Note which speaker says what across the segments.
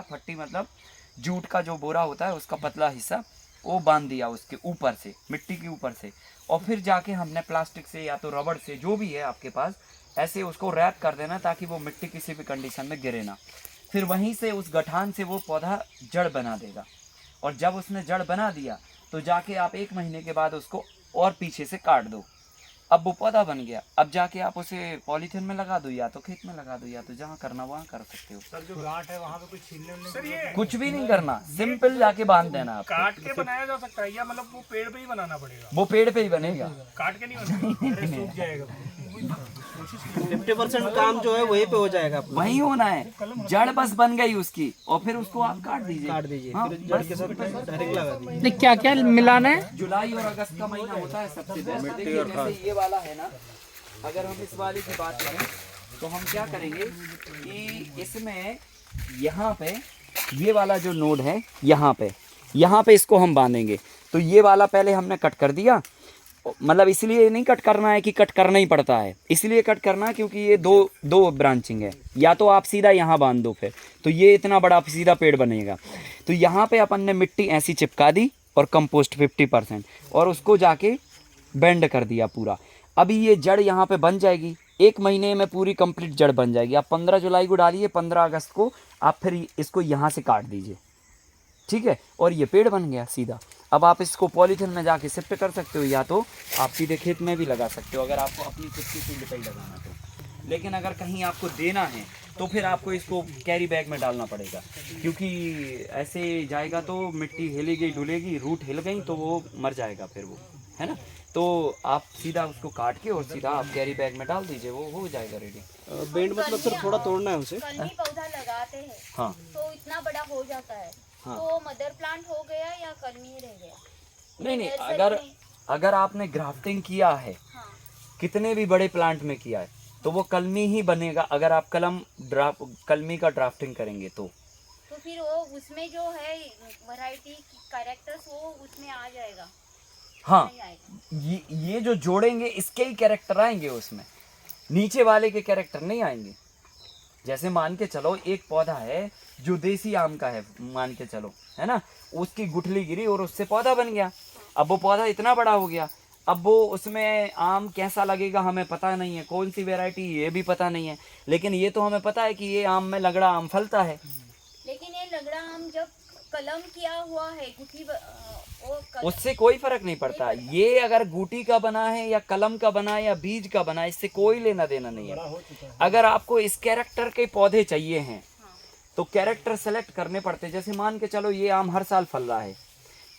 Speaker 1: दिया, फट्टी मतलब जूट का जो बोरा होता है उसका पतला हिस्सा, वो बांध दिया उसके ऊपर से, मिट्टी के ऊपर से, और फिर जाके हमने प्लास्टिक से या तो रबड़ से, जो भी है आपके पास, ऐसे उसको रैप कर देना ताकि वो मिट्टी किसी भी कंडीशन में गिरे ना। फिर वहीं से उस गठान से वो पौधा जड़ बना देगा, और जब उसने जड़ बना दिया तो जाके आप 1 महीने के बाद उसको और पीछे से काट दो। अब वो पौधा बन गया, अब जाके आप उसे पॉलीथिन में लगा दो, या तो खेत में लगा दो, या तो जहाँ करना वहाँ कर सकते हो।
Speaker 2: सर जो गांठ है वहाँ पे कुछ छीलने
Speaker 3: सर ये
Speaker 1: कुछ भी नहीं करना, सिंपल जाके बांध देना आपको।
Speaker 3: काट के बनाया जा सकता है या मतलब वो पेड़ पे ही बनाना पड़ेगा?
Speaker 1: वो पेड़ पे ही बनेगा।
Speaker 3: काट के नहीं बनेगा?
Speaker 2: अरे सूख जाएगा।
Speaker 4: 50% काम जो है वहीं पे हो जाएगा आपका।
Speaker 1: वही होना है, जड़ बस बन गई उसकी, और फिर उसको आप काट दीजिए।
Speaker 4: काट दीजिए,
Speaker 1: हाँ,
Speaker 4: फिर जड़ के साथ डायरेक्ट लगा दीजिए।
Speaker 5: नहीं, क्या क्या मिलाना है?
Speaker 1: जुलाई और अगस्त का महीना होता है सबसे बेस्ट। देखिए जैसे ये वाला है ना, अगर हम इस वाले की बात करें तो हम क्या करेंगे कि इसमें यहाँ पे ये वाला जो नोड है, यहाँ पे इसको हम बांधेंगे। तो ये वाला पहले हमने कट कर दिया, मतलब इसलिए नहीं कट करना है कि कट करना ही पड़ता है, इसलिए कट करना है क्योंकि ये दो ब्रांचिंग है। या तो आप सीधा यहाँ बांध दो, फिर तो ये इतना बड़ा सीधा पेड़ बनेगा। तो यहाँ पे अपन ने मिट्टी ऐसी चिपका दी और कंपोस्ट 50%, और उसको जाके बेंड कर दिया पूरा। अभी ये जड़ यहाँ पे बन जाएगी, 1 महीने में पूरी कंप्लीट जड़ बन जाएगी। आप 15 जुलाई को डालिए, 15 अगस्त को आप फिर इसको यहाँ से काट दीजिए, ठीक है, और ये पेड़ बन गया सीधा। अब आप इसको पॉलीथिन में जाके शिफ्ट कर सकते हो, या तो आप सीधे खेत में भी लगा सकते हो अगर आपको अपनी खुद की फील्ड पे ही लगाना तो। लेकिन अगर कहीं आपको देना है तो फिर आपको इसको कैरी बैग में डालना पड़ेगा, क्योंकि ऐसे जाएगा तो मिट्टी हिलेगी डुलेगी, रूट हिल गई तो वो मर जाएगा फिर वो, है ना। तो आप सीधा उसको काट के और सीधा आप कैरी बैग में डाल दीजिए, वो हो जाएगा रेडी।
Speaker 4: बेंड मतलब सर थोड़ा तोड़ना है उसे।
Speaker 6: कलमी पौधा लगाते हैं
Speaker 1: हाँ
Speaker 6: तो इतना बड़ा हो जाता है,
Speaker 1: हाँ।
Speaker 6: तो मदर प्लांट हो गया या कलमी ही रह गया?
Speaker 1: नहीं,
Speaker 6: नर्सरी
Speaker 1: अगर आपने ग्राफ्टिंग किया है,
Speaker 6: हाँ।
Speaker 1: कितने भी बड़े प्लांट में किया है, तो वो कलमी ही बनेगा। अगर आप कलमी का ड्राफ्टिंग करेंगे तो
Speaker 6: फिर वो उसमें जो है वैरायटी कैरेक्टर्स वो उसमें आ जाएगा।
Speaker 1: हाँ,
Speaker 6: नहीं आएगा।
Speaker 1: ये जो जोड़ेंगे इसके ही कैरेक्टर आएंगे उसमें, नीचे वाले के कैरेक्टर नहीं आएंगे। जैसे मान के चलो एक पौधा है जो देसी आम का है, मान के चलो, है ना, उसकी गुठली गिरी और उससे पौधा बन गया। अब वो पौधा इतना बड़ा हो गया, अब वो उसमें आम कैसा लगेगा हमें पता नहीं है, कौन सी वैरायटी ये भी पता नहीं है, लेकिन ये तो हमें पता है कि ये आम में लगड़ा आम फलता है।
Speaker 6: लेकिन ये लगड़ा आम जब कलम किया हुआ है गुठी
Speaker 1: उससे कोई फर्क नहीं पड़ता। ये अगर गूटी का बना है या कलम का बना है या बीज का बना है, इससे कोई लेना देना नहीं है। अगर आपको इस कैरेक्टर के पौधे चाहिए हैं तो कैरेक्टर सेलेक्ट करने पड़ते। जैसे मान के चलो ये आम हर साल फल रहा है,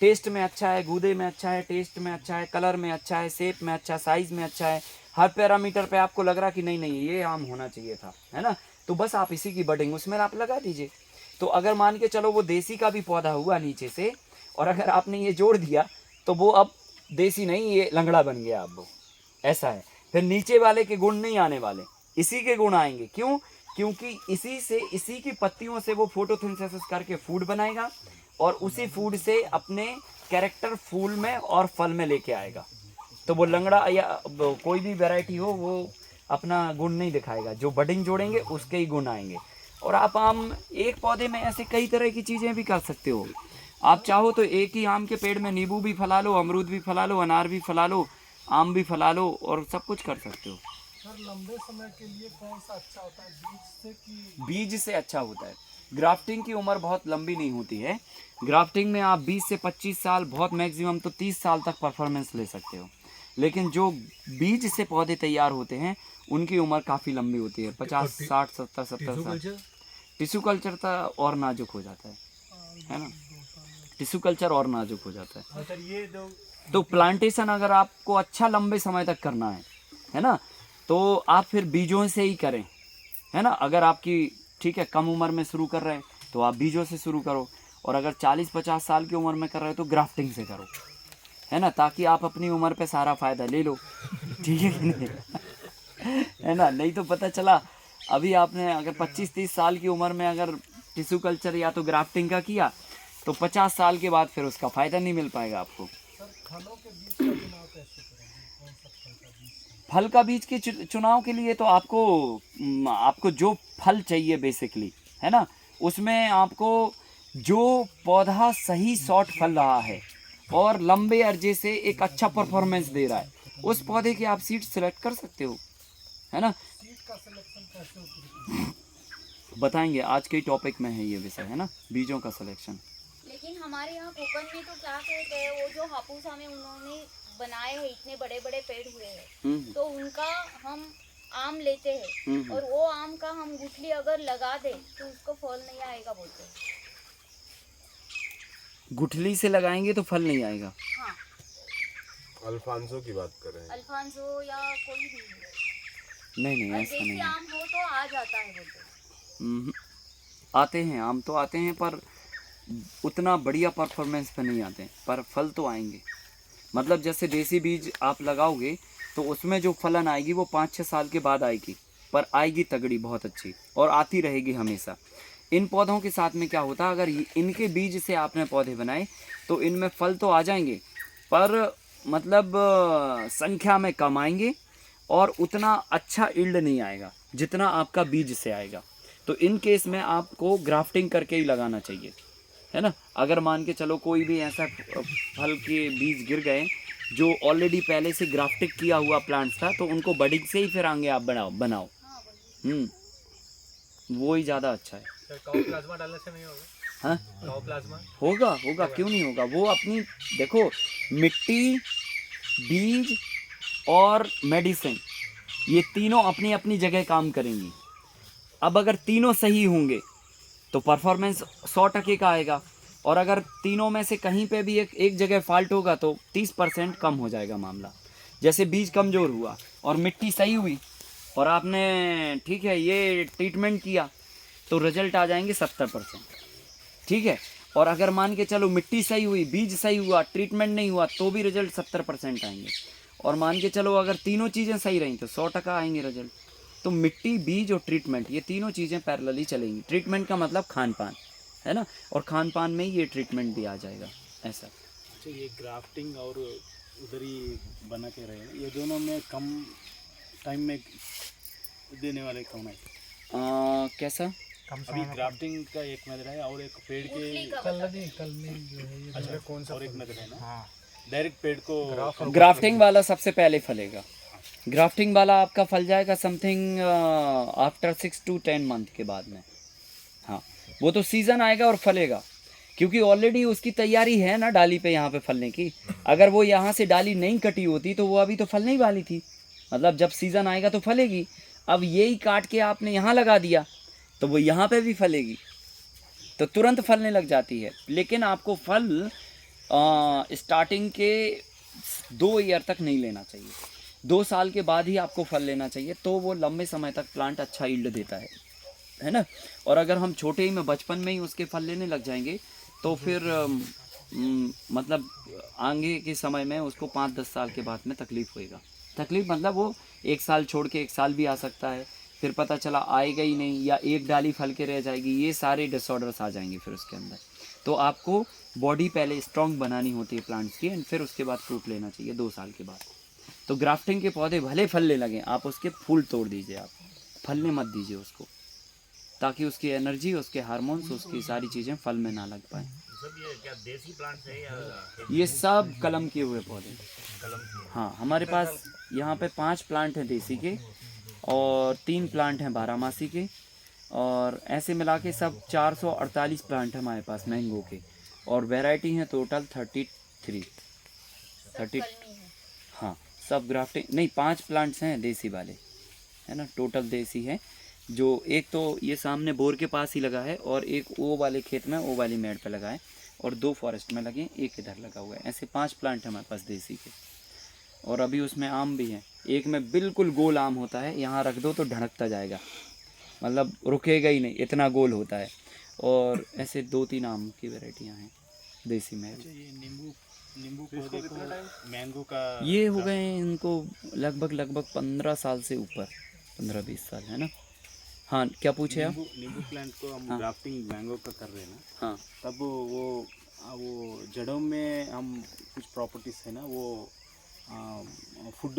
Speaker 1: टेस्ट में अच्छा है, गूदे में अच्छा है, टेस्ट में अच्छा है, कलर में अच्छा है, शेप में अच्छा, साइज में अच्छा है, हर पैरामीटर पे आपको लग रहा कि नहीं नहीं ये आम होना चाहिए था, है ना, तो बस आप इसी की बडिंग उसमें आप लगा दीजिए। तो अगर मान के चलो वो देसी का भी पौधा हुआ नीचे से, और अगर आपने ये जोड़ दिया तो वो अब देसी नहीं, ये लंगड़ा बन गया। अब वो ऐसा है, फिर नीचे वाले के गुण नहीं आने वाले, इसी के गुण आएंगे। क्यों? क्योंकि इसी की पत्तियों से वो फोटोसिंथेसिस करके फूड बनाएगा, और उसी फूड से अपने कैरेक्टर फूल में और फल में लेके आएगा। तो वो लंगड़ा या कोई भी वैरायटी हो वो अपना गुण नहीं दिखाएगा, जो बडिंग जोड़ेंगे उसके ही गुण आएंगे। और आप आम एक पौधे में ऐसे कई तरह की चीज़ें भी कर सकते हो। आप चाहो तो एक ही आम के पेड़ में नींबू भी फला लो, अमरूद भी फला लो, अनार भी फला लो, आम भी फला लो, और सब कुछ कर सकते हो।
Speaker 2: सर लंबे समय के लिए कौन सा अच्छा होता है, बीज से कि?
Speaker 1: बीज से अच्छा होता है। ग्राफ्टिंग की उम्र बहुत लंबी नहीं होती है। ग्राफ्टिंग में आप 20 से 25 साल, बहुत मैक्सिमम तो 30 साल तक परफॉर्मेंस ले सकते हो। लेकिन जो बीज से पौधे तैयार होते हैं उनकी उम्र काफ़ी लंबी होती है, 50, 60, 70, 70 साल। टिश्यू कल्चर तो और नाजुक हो जाता है ना, टिश्यू कल्चर और नाजुक हो जाता है।
Speaker 2: सर ये
Speaker 1: तो प्लांटेशन अगर आपको अच्छा लंबे समय तक करना है ना, तो आप फिर बीजों से ही करें, है ना। अगर आपकी ठीक है कम उम्र में शुरू कर रहे हैं तो आप बीजों से शुरू करो, और अगर 40-50 साल की उम्र में कर रहे हो तो ग्राफ्टिंग से करो, है ना, ताकि आप अपनी उम्र पे सारा फ़ायदा ले लो, ठीक है कि नहीं, है ना। नहीं तो पता चला अभी आपने अगर 25-30 साल की उम्र में अगर टिश्यू कल्चर या तो ग्राफ्टिंग का किया तो 50 साल के बाद फिर उसका फ़ायदा नहीं मिल पाएगा आपको।
Speaker 2: फलों के बीज का चुनाव कैसे करेंगे, कौन सा फल का बीज?
Speaker 1: फल का बीज के चुनाव के लिए तो आपको जो फल चाहिए बेसिकली, है ना, उसमें आपको जो पौधा सही शॉट फल रहा है और लंबे अरजे से एक अच्छा परफॉर्मेंस दे रहा है, उस पौधे की आप सीड सेलेक्ट कर सकते हो, है ना।
Speaker 2: सीड का सिलेक्शन कैसे होती है?
Speaker 1: बताएंगे, आज के टॉपिक में है ये विषय, है ना, बीजों का सिलेक्शन।
Speaker 6: लेकिन हमारे यहाँ कोकण में तो क्या कहते हैं, वो जो हापुसा में उन्होंने बनाए हैं इतने बड़े बड़े पेड़ हुए हैं, तो उनका हम आम लेते हैं और वो आम का हम गुठली अगर लगा दे तो उसको फल नहीं आएगा बोलते हैं।
Speaker 1: गुठली से लगाएंगे तो फल नहीं आएगा।
Speaker 6: हाँ,
Speaker 5: अल्फांसो की बात कर रहे हैं।
Speaker 6: अल्फांसो या कोई भी
Speaker 1: नहीं
Speaker 6: और
Speaker 1: ऐसा
Speaker 6: देसी
Speaker 1: नहीं है।
Speaker 6: आम हो तो आ जाता है बोलते हैं।
Speaker 1: आते हैं आम तो आते हैं, पर उतना बढ़िया परफॉर्मेंस पे नहीं आते, पर फल तो आएंगे। मतलब जैसे देसी बीज आप लगाओगे तो उसमें जो फलन आएगी वो 5-6 साल के बाद आएगी, पर आएगी तगड़ी, बहुत अच्छी, और आती रहेगी हमेशा। इन पौधों के साथ में क्या होता है, अगर इनके बीज से आपने पौधे बनाए तो इनमें फल तो आ जाएंगे, पर मतलब संख्या में कम आएंगे और उतना अच्छा ईल्ड नहीं आएगा जितना आपका बीज से आएगा। तो इन केस में आपको ग्राफ्टिंग करके ही लगाना चाहिए, है ना। अगर मान के चलो कोई भी ऐसा फल के बीज गिर गए जो ऑलरेडी पहले से ग्राफ्टिंग किया हुआ प्लांट्स था, तो उनको बडिंग से ही फिर आगे आप बनाओ। वो ही ज़्यादा अच्छा है।
Speaker 3: सर काउ प्लाज्मा डालने से नहीं होगा?
Speaker 1: हाँ,
Speaker 3: काउ प्लाज्मा
Speaker 1: होगा क्यों नहीं होगा। वो अपनी देखो, मिट्टी, बीज और मेडिसिन, ये तीनों अपनी अपनी जगह काम करेंगी। अब अगर तीनों सही होंगे तो परफॉर्मेंस 100% का आएगा, और अगर तीनों में से कहीं पे भी एक जगह फॉल्ट होगा तो 30% कम हो जाएगा मामला। जैसे बीज कमज़ोर हुआ और मिट्टी सही हुई और आपने ठीक है ये ट्रीटमेंट किया तो रिजल्ट आ जाएंगे 70%, ठीक है। और अगर मान के चलो मिट्टी सही हुई, बीज सही हुआ, ट्रीटमेंट नहीं हुआ, तो भी रिजल्ट 70% आएंगे। और मान के चलो अगर तीनों चीज़ें सही रहीं तो 100% आएंगे रिजल्ट। तो मिट्टी, बीज और ट्रीटमेंट, ये तीनों चीज़ें पैरेलली चलेंगी। ट्रीटमेंट का मतलब खान पान, है ना, और खान पान में ही ये ट्रीटमेंट भी आ जाएगा, ऐसा।
Speaker 7: अच्छा, ये ग्राफ्टिंग और उधर ही बना के रहे, ये दोनों में कम टाइम में देने वाले कौन है?
Speaker 1: कैसा?
Speaker 7: अभी ग्राफ्टिंग का एक मेथड है और एक पेड़ के
Speaker 2: कलमी जो है ये
Speaker 7: अच्छा, कौन सा और एक मेथड है ना, डायरेक्ट पेड़ को
Speaker 1: ग्राफ्टिंग वाला सबसे पहले फलेगा। ग्राफ्टिंग वाला आपका फल जाएगा समथिंग आफ्टर 6 to 10 मंथ के बाद में। हाँ, वो तो सीज़न आएगा और फलेगा, क्योंकि ऑलरेडी उसकी तैयारी है ना डाली पे यहाँ पे फलने की। अगर वो यहाँ से डाली नहीं कटी होती तो वो अभी तो फलने ही वाली थी। मतलब जब सीज़न आएगा तो फलेगी। अब यही काट के आपने यहाँ लगा दिया तो वो यहाँ पे भी फलेगी, तो तुरंत फलने लग जाती है। लेकिन आपको फल स्टार्टिंग के 2 ईयर तक नहीं लेना चाहिए, 2 साल के बाद ही आपको फल लेना चाहिए, तो वो लंबे समय तक प्लांट अच्छा यील्ड देता है ना। और अगर हम छोटे ही में बचपन में ही उसके फल लेने लग जाएंगे तो फिर मतलब आगे के समय में उसको 5-10 साल के बाद में तकलीफ़ होएगा। तकलीफ़ मतलब वो 1 साल छोड़ के 1 साल भी आ सकता है, फिर पता चला आएगा ही नहीं, या एक डाली फल के रह जाएगी। ये सारे डिसऑर्डर्स आ जाएंगे फिर उसके अंदर। तो आपको बॉडी पहले स्ट्रॉन्ग बनानी होती है प्लांट्स की, एंड फिर उसके बाद फ्रूट लेना चाहिए 2 साल के बाद। तो ग्राफ्टिंग के पौधे भले फलने लगे, आप उसके फूल तोड़ दीजिए, आप फलने मत दीजिए उसको, ताकि उसकी एनर्जी, उसके हार्मोन्स, उसकी सारी चीज़ें फल में ना लग पाएँ।
Speaker 3: ये क्या देसी प्लांट्स है या
Speaker 1: ये सब कलम किए हुए पौधे। हाँ, हमारे पास यहाँ पे 5 प्लांट हैं देसी के और 3 प्लांट हैं बारहमासी के, और ऐसे मिला के सब 448 प्लांट हैं हमारे पास मैंगो के, और वैरायटी हैं टोटल 33। हाँ, सब ग्राफ्टिंग नहीं, 5 प्लांट्स हैं देसी वाले, है ना, टोटल देसी है। जो एक तो ये सामने बोर के पास ही लगा है, और एक वो वाले खेत में, वो वाली मेड़ पे लगा है, और 2 फॉरेस्ट में लगे, एक इधर लगा हुआ है। ऐसे 5 प्लांट हैं हमारे पास देसी के, और अभी उसमें आम भी हैं। एक में बिल्कुल गोल आम होता है, यहाँ रख दो तो ढड़कता जाएगा, मतलब रुकेगा ही नहीं, इतना गोल होता है। और ऐसे 2-3 आम की वैरायटियाँ हैं देसी में।
Speaker 7: ये नींबू पौधे को मैंगो का
Speaker 1: ये हो गए इनको लगभग 15 साल से ऊपर, 15-20 साल, है ना। हाँ, क्या पूछे आप?
Speaker 7: नींबू प्लांट को हम ग्राफ्टिंग मैंगो का कर रहे हैं ना,
Speaker 1: हाँ,
Speaker 7: तब वो जड़ों में हम कुछ प्रॉपर्टीज है ना, वो फूड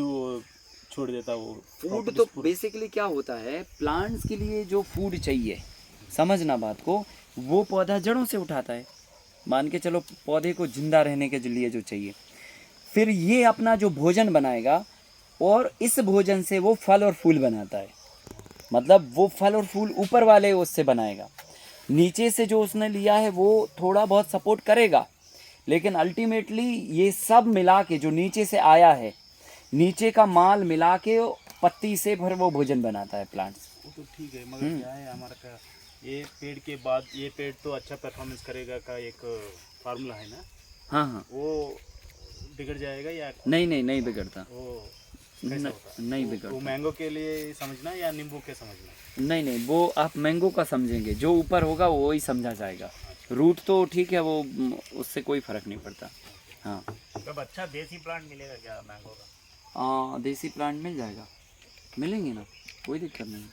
Speaker 7: छोड़ देता, वो
Speaker 1: फूड तो बेसिकली क्या होता है, प्लांट्स के लिए जो फूड चाहिए समझना बात को, वो पौधा जड़ों से उठाता है, मान के चलो पौधे को जिंदा रहने के लिए जो चाहिए, फिर ये अपना जो भोजन बनाएगा और इस भोजन से वो फल और फूल बनाता है। मतलब वो फल और फूल ऊपर वाले उससे बनाएगा, नीचे से जो उसने लिया है वो थोड़ा बहुत सपोर्ट करेगा, लेकिन अल्टीमेटली ये सब मिला के जो नीचे से आया है, नीचे का माल मिला के पत्ती से फिर वो भोजन बनाता है प्लांट्स।
Speaker 7: वो तो ठीक है, मगर क्या है हमारा का ये पेड़ के बाद ये पेड़ तो अच्छा परफॉर्मेंस करेगा का एक फार्मूला है ना।
Speaker 1: हाँ हाँ,
Speaker 7: वो बिगड़ जाएगा या
Speaker 1: नहीं बिगड़ता,
Speaker 7: वो कैसा होता है?
Speaker 1: नहीं
Speaker 7: वो
Speaker 1: बिगड़ता,
Speaker 7: मैंगो के लिए समझना या नींबू के समझना?
Speaker 1: नहीं वो आप मैंगो का समझेंगे, जो ऊपर होगा वो ही समझा जाएगा। रूट तो ठीक है, वो उससे कोई फर्क नहीं पड़ता। हाँ,
Speaker 3: तब अच्छा देसी प्लांट मिलेगा क्या मैंगो का?
Speaker 1: देसी प्लांट मिल जाएगा, मिलेंगे ना, कोई दिक्कत नहीं।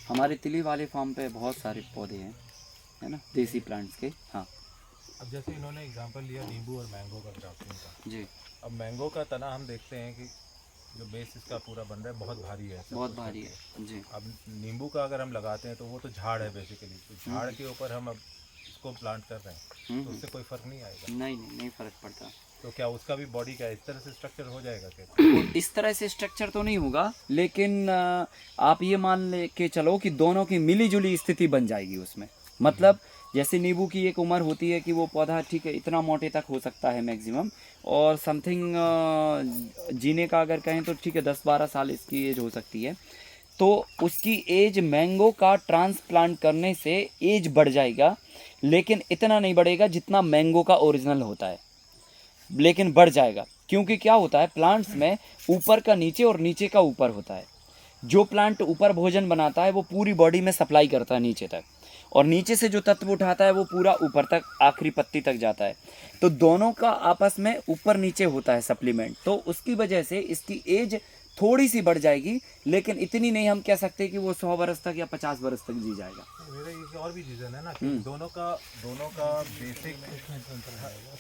Speaker 1: हमारे तिली वाले फार्म पे बहुत सारे पौधे हैं, है ना, देसी प्लांट्स के। हाँ
Speaker 8: अब जैसे इन्होंने एग्जांपल लिया नींबू और मैंगो का ग्राफ्टिंग का,
Speaker 1: जी,
Speaker 8: अब मैंगो का तना हम देखते हैं कि जो बेस इसका पूरा बन रहा है बहुत भारी है, सब
Speaker 1: बहुत
Speaker 8: कुछ
Speaker 1: भारी
Speaker 8: करके।
Speaker 1: है जी।
Speaker 8: अब नींबू का अगर हम लगाते हैं तो वो तो झाड़ है बेसिकली, तो झाड़ के ऊपर हम अब इसको प्लांट कर रहे हैं तो उससे कोई फर्क नहीं आएगा।
Speaker 1: नहीं फर्क पड़ता।
Speaker 8: तो क्या उसका भी बॉडी का इस तरह से स्ट्रक्चर हो जाएगा क्या?
Speaker 1: इस तरह से स्ट्रक्चर तो नहीं होगा, लेकिन आप ये मान ले के चलो कि दोनों की मिली जुली स्थिति बन जाएगी उसमें। मतलब जैसे नींबू की एक उम्र होती है कि वो पौधा ठीक है इतना मोटे तक हो सकता है मैक्सिमम, और समथिंग जीने का अगर कहें तो ठीक है 10-12 साल इसकी एज हो सकती है, तो उसकी एज मैंगो का ट्रांसप्लांट करने से एज बढ़ जाएगा, लेकिन इतना नहीं बढ़ेगा जितना मैंगो का ओरिजिनल होता है, लेकिन बढ़ जाएगा। क्योंकि क्या होता है प्लांट्स में ऊपर का नीचे और नीचे का ऊपर होता है। जो प्लांट ऊपर भोजन बनाता है वो पूरी बॉडी में सप्लाई करता है नीचे तक, और नीचे से जो तत्व उठाता है वो पूरा ऊपर तक आखिरी पत्ती तक जाता है। तो दोनों का आपस में ऊपर नीचे होता है सप्लीमेंट, तो उसकी वजह से इसकी एज थोड़ी सी बढ़ जाएगी, लेकिन इतनी नहीं हम कह सकते कि वो 100 वर्ष तक या 50 वर्ष तक जी जाएगा।
Speaker 8: मेरा एक और भी रीज़न है ना कि दोनों का बेसिक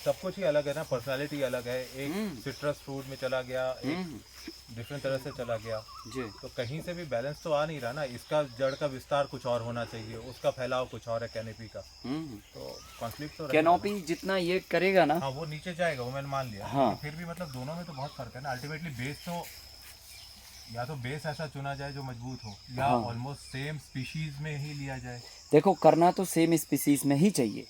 Speaker 8: सब कुछ ही अलग है ना, पर्सनालिटी अलग है। एक सिट्रस फ्रूट में चला गया, एक डिफरेंट तरह से चला गया,
Speaker 1: जी,
Speaker 8: तो कहीं से भी बैलेंस तो आ नहीं रहा ना। इसका जड़ का विस्तार कुछ और होना चाहिए, उसका फैलाव कुछ और है कैनोपी का, तो कॉन्फ्लिक्ट तो रहेगा।
Speaker 1: कैनोपी जितना ये करेगा ना,
Speaker 8: हाँ वो नीचे जाएगा, वो मैंने मान लिया।
Speaker 1: हाँ।
Speaker 8: फिर भी मतलब दोनों में तो बहुत फर्क है ना। अल्टीमेटली बेस तो या तो बेस ऐसा चुना जाए जो मजबूत हो, या ऑलमोस्ट सेम स्पीशीज में ही लिया जाए।
Speaker 1: देखो करना तो सेम स्पीसीज में ही चाहिए,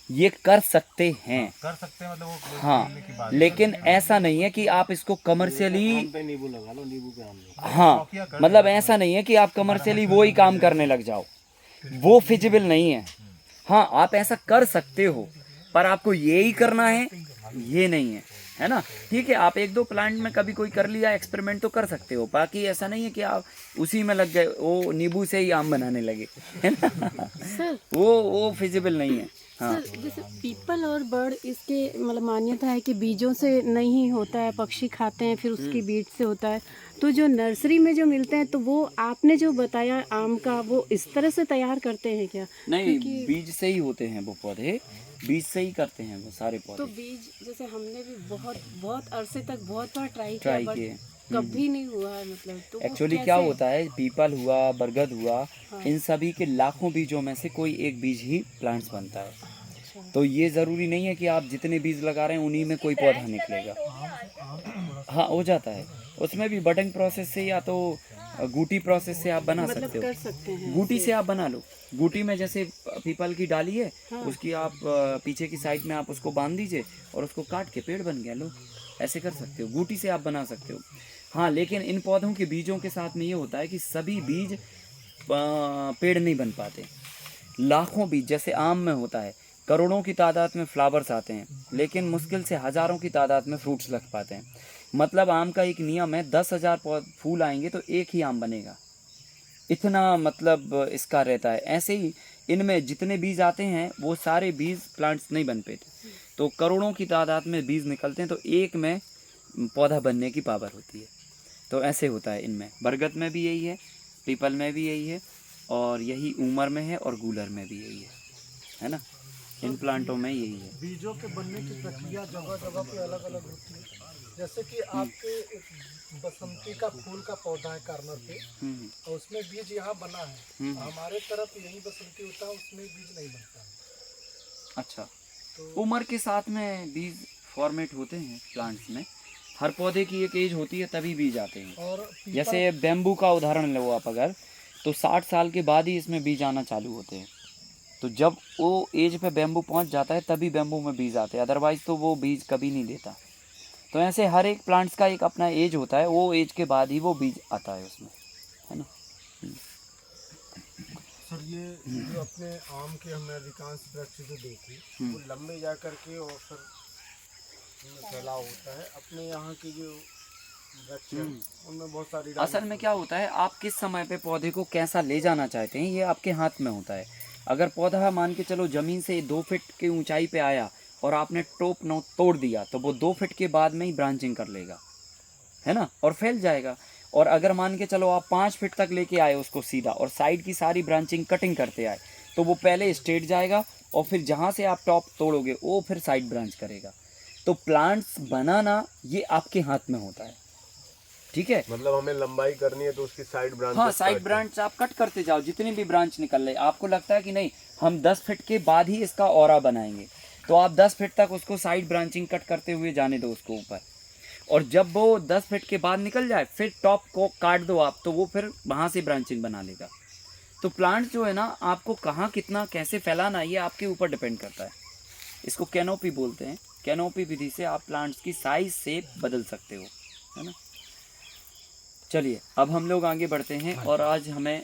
Speaker 1: ये कर सकते हैं,
Speaker 8: कर सकते हैं, मतलब वो
Speaker 1: हाँ,
Speaker 8: खेलने की बात
Speaker 1: लेकिन ऐसा नहीं है कि आप इसको कमर्शियली,
Speaker 7: पे नींबू लगा लो, नींबू पे आम लो।
Speaker 1: हाँ, मतलब ऐसा नहीं है कि आप कमर्शियली वो ही काम करने लग जाओ, वो फिजिबल नहीं है। हाँ आप ऐसा कर सकते हो, पर आपको ये ही करना है ये नहीं है ना। ठीक है, आप 1-2 प्लांट में कभी कोई कर लिया एक्सपेरिमेंट तो कर सकते हो, बाकी ऐसा नहीं है कि आप उसी में लग गए, वो नींबू से ही आम बनाने लगे, है ना। वो फिजिबल नहीं है। हाँ।
Speaker 9: सर जैसे पीपल और बर्ड, इसके मतलब मान्यता है कि बीजों से नहीं होता है, पक्षी खाते हैं फिर उसकी बीज से होता है। तो जो नर्सरी में जो मिलते हैं तो वो आपने जो बताया आम का, वो इस तरह से तैयार करते हैं क्या?
Speaker 1: नहीं, बीज से ही होते हैं वो पौधे, बीज से ही करते हैं वो सारे
Speaker 9: तो
Speaker 1: पौधे।
Speaker 9: बीज जैसे हमने भी बहुत अरसे तक बहुत बार ट्राई
Speaker 1: ट्राई
Speaker 9: किया,
Speaker 1: किए,
Speaker 9: कभी नहीं हुआ है मतलब। तो वो
Speaker 1: एक्चुअली क्या
Speaker 9: कैसे?
Speaker 1: होता है, पीपल हुआ, बरगद हुआ, इन सभी के लाखों बीजों में से कोई एक बीज ही प्लांट्स बनता है। तो ये ज़रूरी नहीं है कि आप जितने बीज लगा रहे हैं उन्हीं में कोई पौधा निकलेगा। हाँ हो जाता है, उसमें भी बडिंग प्रोसेस से या तो गूटी प्रोसेस से आप बना
Speaker 9: मतलब
Speaker 1: सकते
Speaker 9: कर
Speaker 1: हो।
Speaker 9: सकते हैं
Speaker 1: गूटी से आप बना लो, गूटी में जैसे पीपल की डाली है, उसकी आप पीछे की साइड में आप उसको बांध दीजिए और उसको काट के पेड़ बन गया, लो ऐसे कर सकते हो, गूटी से आप बना सकते हो। हाँ लेकिन इन पौधों के बीजों के साथ में ये होता है कि सभी बीज पेड़ नहीं बन पाते। लाखों बीज, जैसे आम में होता है करोड़ों की तादाद में फ्लावर्स आते हैं, लेकिन मुश्किल से हज़ारों की तादाद में फ्रूट्स लग पाते हैं। मतलब आम का एक नियम है, 10,000 फूल आएंगे तो एक ही आम बनेगा, इतना मतलब इसका रहता है। ऐसे ही इनमें जितने बीज आते हैं वो सारे बीज प्लांट्स नहीं बन पाते, तो करोड़ों की तादाद में बीज निकलते हैं तो एक में पौधा बनने की पावर होती है। तो ऐसे होता है इनमें, बरगद में भी यही है, पीपल में भी यही है, और यही ऊमर में है और गूलर में भी यही है ना। इन प्लांटों में यही है।
Speaker 2: बीजों के बनने की प्रक्रिया जगह जगह पे अलग अलग होती है। जैसे कि आपके एक बसंती का फूल का पौधा है कार्नर पे, और उसमें बीज यहाँ बना है। हमारे तरफ यही बसंती होता है, उसमें बीज नहीं बनता है।
Speaker 1: अच्छा, उम्र के साथ में बीज फॉर्मेट होते हैं प्लांट्स में। हर पौधे की एक एज होती है तभी बीज आते हैं।
Speaker 2: और
Speaker 1: जैसे बेम्बू का उदाहरण लो आप अगर, तो 60 साल के बाद ही इसमें बीज आना चालू होते हैं। तो जब वो एज पे बेम्बू पहुंच जाता है तभी बेम्बू में बीज आते हैं, अदरवाइज तो वो बीज कभी नहीं देता। तो ऐसे हर एक प्लांट्स का एक अपना एज होता है, वो एज के बाद ही वो बीज आता है उसमें, है ना।
Speaker 2: सर ये जो अपने आम के हमने अधिकांश वृक्ष जो देखे वो लंबे जा करके और फिर फैलाव होता है। अपने यहाँ की जो वृक्ष हैं उनमें बहुत सारी
Speaker 1: असल में क्या होता है, आप किस समय पे पौधे को कैसा ले जाना चाहते हैं ये आपके हाथ में होता है। अगर पौधा मान के चलो ज़मीन से 2 फीट की ऊंचाई पे आया और आपने टॉप नोट तोड़ दिया, तो वो 2 फीट के बाद में ही ब्रांचिंग कर लेगा, है ना, और फैल जाएगा। और अगर मान के चलो आप 5 फीट तक लेके आए उसको सीधा, और साइड की सारी ब्रांचिंग कटिंग करते आए, तो वो पहले स्ट्रेट जाएगा और फिर जहाँ से आप टॉप तोड़ोगे वो फिर साइड ब्रांच करेगा। तो प्लांट्स बनाना ये आपके हाथ में होता है, ठीक है।
Speaker 5: मतलब हमें लंबाई करनी है तो उसकी साइड ब्रांच,
Speaker 1: हाँ, साइड ब्रांच आप कट करते जाओ, जितनी भी ब्रांच निकल रही। आपको लगता है कि नहीं हम 10 फीट के बाद ही इसका औरा बनाएंगे, तो आप 10 फीट तक उसको साइड ब्रांचिंग कट करते हुए जाने दो उसको ऊपर, और जब वो 10 फीट के बाद निकल जाए फिर टॉप को काट दो आप, तो वो फिर वहाँ से ब्रांचिंग बना लेगा। तो प्लांट जो है ना, आपको कहाँ कितना कैसे फैलाना ये आपके ऊपर डिपेंड करता है। इसको कैनोपी बोलते हैं। कैनोपी विधि से आप प्लांट्स की साइज शेप बदल सकते हो, है ना। चलिए अब हम लोग आगे बढ़ते हैं, और आज हमें